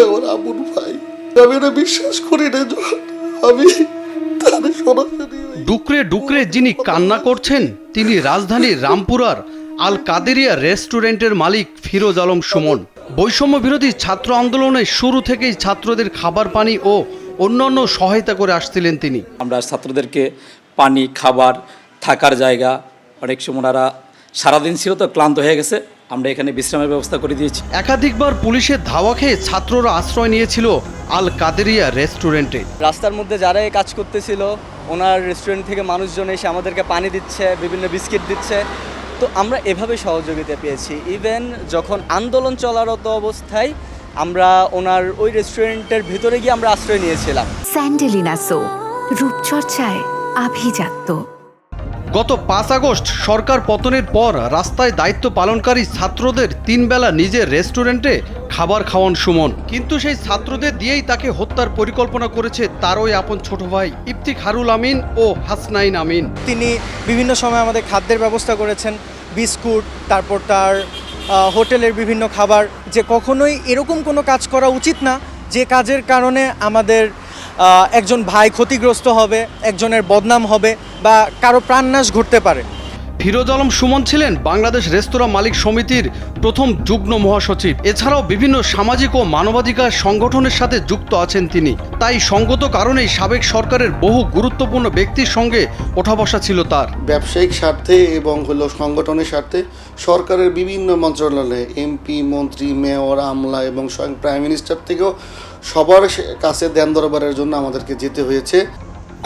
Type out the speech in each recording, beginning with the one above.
আমার আপন ভাই। আমি এটা বিশ্বাস করি না, আমি তাদের সরাসরি ডুকরে ডুকরে যিনি কান্না করছেন তিনি রাজধানীর রামপুরার আল কাদেরিয়া রেস্টুরেন্টের মালিক ফিরোজ আলম সুমন। বৈষম্য বিরোধী ছাত্র আন্দোলনে শুরু থেকেই ছাত্রদের খাবার পানি ও অন্যান্য সহায়তা করে আসছিলেন তিনি। আমরা ছাত্রদেরকে পানি, খাবার, থাকার জায়গা, অনেক সময় ওনারা সারাদিন ছিল তো ক্লান্ত হয়ে গেছে, আমরা এখানে বিশ্রামের ব্যবস্থা করে দিয়েছি। একাধিকবার পুলিশের ধাওয়া খেয়ে ছাত্ররা আশ্রয় নিয়েছিল আল কাদেরিয়া রেস্টুরেন্টে। রাস্তার মধ্যে যারা এই কাজ করতেছিল ওনার রেস্টুরেন্ট থেকে মানুষজন এসে আমাদেরকে পানি দিচ্ছে, বিভিন্ন বিস্কিট দিচ্ছে, তো আমরা এভাবে সহযোগিতা পেয়েছি। ইভেন যখন আন্দোলন চলারত অবস্থায় আমরা ওনার ওই রেস্টুরেন্টের ভিতরে গিয়ে আমরা আশ্রয় নিয়েছিলাম। স্যান্ডেলিনা সো, রূপচর্চায় আভিজাত্য। গত 5 আগস্ট সরকার পতনের পর রাস্তায় দায়িত্ব পালনকারী ছাত্রদের 3 বেলা নিজের রেস্টুরেন্টে খাবার খাওয়ান সুমন, কিন্তু সেই ছাত্রদের দিয়েই তাকে হত্যার পরিকল্পনা করেছে তার ওই আপন ছোট ভাই ইফতিখারুল আমিন ও হাসনাইন আমিন। তিনি বিভিন্ন সময় আমাদের খাদ্যের ব্যবস্থা করেছেন, বিস্কুট, তারপর তার হোটেলের বিভিন্ন খাবার। যে কখনোই এরকম কোনো কাজ করা উচিত না যে কাজের কারণে আমাদের একজন ভাই ক্ষতিগ্রস্ত হবে, একজনের বদনাম হবে বা কারো প্রাণনাশ ঘটতে পারে। ফিরোজ আলম সুমন ছিলেন বাংলাদেশ রেস্তোরাঁ মালিক সমিতির প্রথম যুগ্ম মহাসচিব। এছাড়াও বিভিন্ন সামাজিক ও মানবাধিকার সংগঠনের সাথে যুক্ত আছেন তিনি। তাই সঙ্গত কারণেই সাবেক সরকারের বহু গুরুত্বপূর্ণ ব্যক্তির সঙ্গে ওঠা বসা ছিল তার। ব্যবসায়িক স্বার্থে এবং সংগঠনের স্বার্থে সরকারের বিভিন্ন মন্ত্রণালয়ে এমপি, মন্ত্রী, মেয়র, আমলা এবং স্বয়ং প্রাইম মিনিস্টার থেকেও সবার কাছে দেন দরবারের জন্য আমাদেরকে যেতে হয়েছে।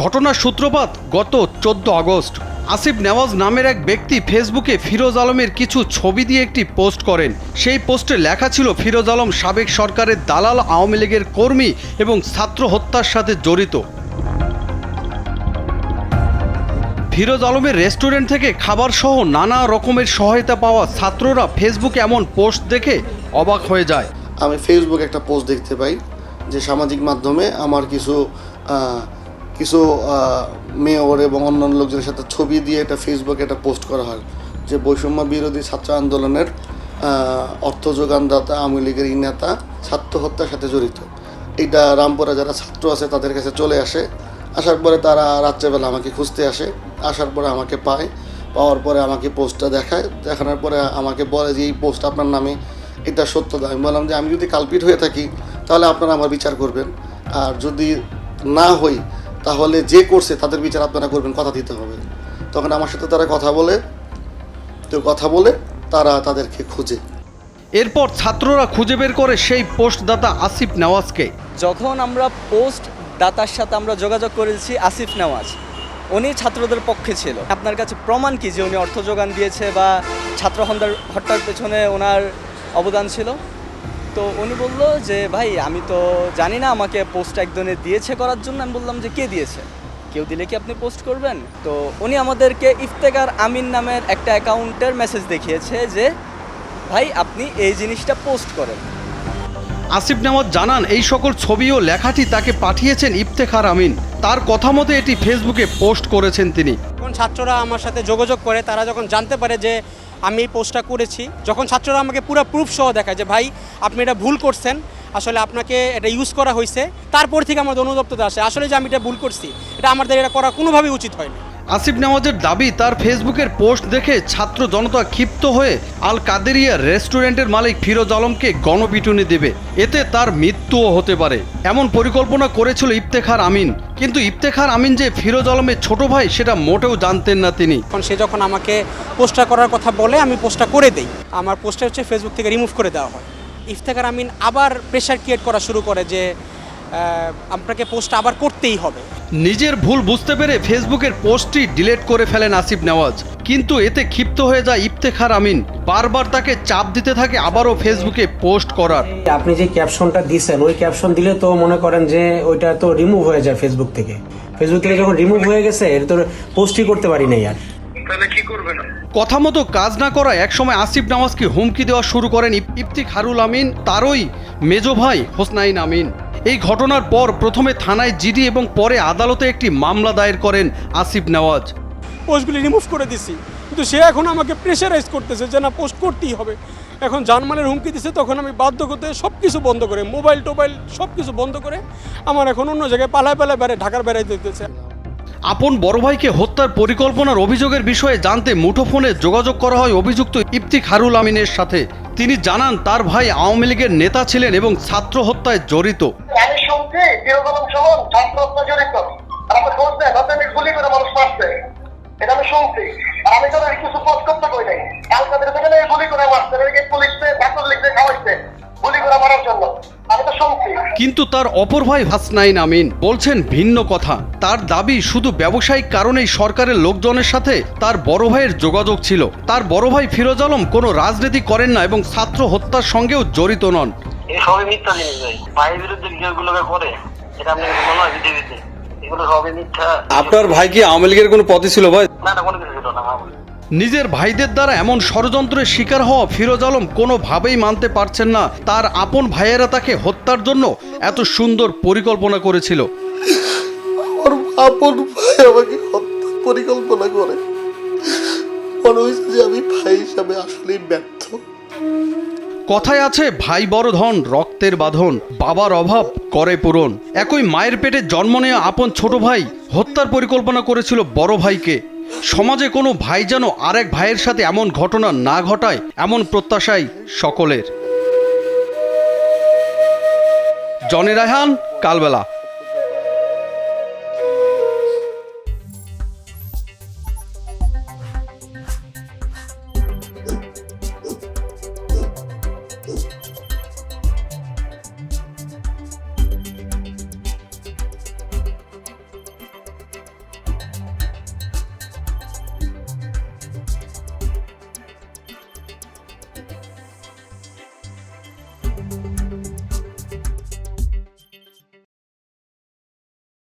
ঘটনার সূত্রপাত গত 14 আগস্ট। আসিফ নেওয়াজ নামের এক ব্যক্তি ফেসবুকে ফিরোজ আলমের কিছু ছবি দিয়ে একটি পোস্ট করেন। সেই পোস্টে লেখা ছিল ফিরোজ আলম সাবেক সরকারের দালাল, আওয়ামী লীগের কর্মী এবং ছাত্র হত্যার সাথে জড়িত। ফিরোজ আলমের রেস্টুরেন্ট থেকে খাবার সহ নানা রকমের সহায়তা পাওয়া ছাত্ররা ফেসবুকে এমন পোস্ট দেখে অবাক হয়ে যায়। আমি ফেসবুকে একটা পোস্ট দেখতে পাই যে সামাজিক মাধ্যমে আমার কিছু মেয়র এবং অন্যান্য লোকজনের সাথে ছবি দিয়ে এটা ফেসবুকে একটা পোস্ট করা হয় যে বৈষম্য বিরোধী ছাত্র আন্দোলনের অর্থ যোগানদাতা আওয়ামী লীগের এই নেতা ছাত্র হত্যার সাথে জড়িত। এইটা রামপুরা যারা ছাত্র আছে তাদের কাছে চলে আসে। আসার পরে তারা রাত্রেবেলা আমাকে খুঁজতে আসে। আসার পরে আমাকে পায়, পাওয়ার পরে আমাকে পোস্টটা দেখায়। দেখানোর পরে আমাকে বলে যে এই পোস্ট আপনার নামে, এটা সত্যতা। আমি বললাম যে আমি যদি কালপিট হয়ে থাকি তাহলে আপনারা আমার বিচার করবেন, আর যদি না হই তাহলে যে করছে তাদের বিচার আপনারা করবেন, কথা দিতে হবে। তখন আমার সাথে তারা কথা বলে তারা তাদেরকে খুঁজে। এরপর ছাত্ররা খুঁজে বের করে সেই পোস্ট দাতা আসিফ নেওয়াজকে। যখন আমরা পোস্ট দাতার সাথে আমরা যোগাযোগ করেছি, আসিফ নেওয়াজ উনি ছাত্রদের পক্ষে ছিল। আপনার কাছে প্রমাণ কি যে উনি অর্থ যোগান দিয়েছে বা ছাত্র হত্যার পেছনে ওনার অবদান ছিল? তো উনি বলল যে ভাই আমি তো জানি না, আমাকে পোস্ট একজনে দিয়েছে করার জন্য। আমি বললাম যে কে দিয়েছে, কেউ দিলে কি আপনি পোস্ট করবেন? তো উনি আমাদেরকে ইফতেখার আমিন নামের একটা অ্যাকাউন্টের মেসেজ দেখিয়েছে যে ভাই আপনি এই জিনিসটা পোস্ট করেন। আসিফ নেওয়াজ জানান এই সকল ছবি ও লেখাটি তাকে পাঠিয়েছেন ইফতেখার আমিন। তার কথা মতো এটি ফেসবুকে পোস্ট করেছেন তিনি। যখন ছাত্ররা আমার সাথে যোগাযোগ করে, তারা যখন জানতে পারে যে আমি এই পোস্টটা করেছি, যখন ছাত্ররা আমাকে পুরো প্রুফ সহ দেখায় যে ভাই আপনি এটা ভুল করছেন, আসলে আপনাকে এটা ইউজ করা হয়েছে, তারপর থেকে আমাদের অনুতপ্ততা আসে আসলে যে আমি এটা ভুল করছি, এটা আমাদের এটা করা কোনোভাবেই উচিত হয়নি। আসিফ নেওয়াজের দাবি তার ফেসবুকের পোস্ট দেখে ছাত্র জনতা ক্ষিপ্ত হয়ে আল কাদেরিয়া রেস্টুরেন্টের মালিক ফিরোজ আলমকে গণপিটুনি দেবে, এতে তার মৃত্যুও হতে পারে এমন পরিকল্পনা করেছিল ইফতেখার আমিন। কিন্তু ইফতেখার আমিন যে ফিরোজ আলমের ছোট ভাই সেটা মোটেও জানতেন না তিনি। সে যখন আমাকে পোস্টটা করার কথা বলে আমি পোস্টটা করে দেই, আমার পোস্টটা হচ্ছে ফেসবুক থেকে রিমুভ করে দেওয়া হয়। ইফতেখার আমিন আবার প্রেশার ক্রিয়েট করা শুরু করে যে আপনাকে পোস্ট আবার করতেই হবে। নিজের ভুল বুঝতে পেরে ফেসবুকের পোস্টটি ডিলিট করে ফেলেন আসিফ নেওয়াজ, কিন্তু এতে ক্ষিপ্ত হয়ে যায় ইফতেখার আমিন। বারবার তাকে চাপ দিতে থাকে আবারও ফেসবুকে পোস্ট করার। আপনি যে ক্যাপশনটা দিয়েছেন ওই ক্যাপশন দিলে তো মনে করেন যে ওইটা তো রিমুভ হয়ে যায় ফেসবুক থেকে। ফেসবুক থেকে যখন রিমুভ হয়ে গেছে এটা তো পোস্টই করতে পারি নাই আর। কথা মতো কাজ না করা একসময় আসিফ নেওয়াজকে হুমকি দেওয়া শুরু করেন ইফতিখারুল আমিন, তারই মেজো ভাই হাসনাইন আমিন। এই ঘটনার পর প্রথমে থানায় জিডি এবং পরে আদালতে একটি মামলা দায়ের করেন আসিফ নেওয়াজ। পোস্টগুলি রিমুভ করে দিছি, কিন্তু সে এখন আমাকে প্রেশারাইজ করতেছে যে না পোস্ট করতেই হবে। এখন জানমালের হুমকি দিছে, তখন আমি বাধ্য করতে সব কিছু বন্ধ করে, মোবাইল টোবাইল সব কিছু বন্ধ করে আমার এখন অন্য জায়গায় পালায় ঢাকার বেড়াইতে দিতেছে। আপন বড় ভাইকে হত্যার পরিকল্পনার অভিযোগের বিষয়ে জানতে মুঠোফোনে যোগাযোগ করা হয় অভিযুক্ত ইফতিখারুল আমিনের সাথে। তিনি জানান তার ভাই আওয়ামী লীগের নেতা ছিলেন এবং ছাত্র হত্যায় জড়িত। আমি শুনছি বিরোধী সমান ছাত্র হত্যা জড়িত, আমাকে খোঁজ দেয় গুলি করে মানুষ মারছে, এটা আমি শুনছি। আর আমি তো কিছু পোস্ট করতে কই নাই, কালকে গুলি করে মারছে, পুলিশে ছাত্র লিখতে খাওয়াইছে গুলি করে মারার জন্য, আমি তো শুনছি। কিন্তু তার অপর ভাই হাসনাইন আমিন বলছেন ভিন্ন কথা। তার দাবি শুধু ব্যবসায়িক কারণেই সরকারের লোকজনের সাথে তার বড় ভাইয়ের যোগাযোগ ছিল। তার বড় ভাই ফিরোজ আলম কোনো রাজনীতি করেন না এবং ছাত্র হত্যার সঙ্গেও জড়িত নন। এই সবই মিথ্যা জিনিস ভাই, ভাইয়ের বিরুদ্ধে যেগুলোকে করে এটা আপনাকে বলা হয় পৃথিবীতে, এগুলো সবই মিথ্যা। আপনার ভাই কি আওয়ামী লীগের কোনো পদে ছিল ভাই? না না, কোনো কিছু ছিল না। নিজের ভাইদের দ্বারা এমন ষড়যন্ত্রের শিকার হওয়া ফিরোজ আলম কোনোভাবেই মানতে পারছেন না তার আপন ভাইয়েরা তাকে হত্যার জন্য এত সুন্দর পরিকল্পনা করেছিল। আমার আপন ভাই আমাকে হত্যা পরিকল্পনা করে, মনে হয়েছে যে আমি ভাই হিসাবে আসলেই ব্যর্থ। কথায় আছে ভাই বড় ধন রক্তের বাঁধন, বাবার অভাব করে পূরণ। একই মায়ের পেটে জন্ম নেওয়া আপন ছোট ভাই হত্যার পরিকল্পনা করেছিল বড় ভাইকে। সমাজে কোনো ভাই যেন আরেক ভাইয়ের সাথে এমন ঘটনা না ঘটায়, এমন প্রত্যাশাই সকলের। জনি রায়হান, কালবেলা।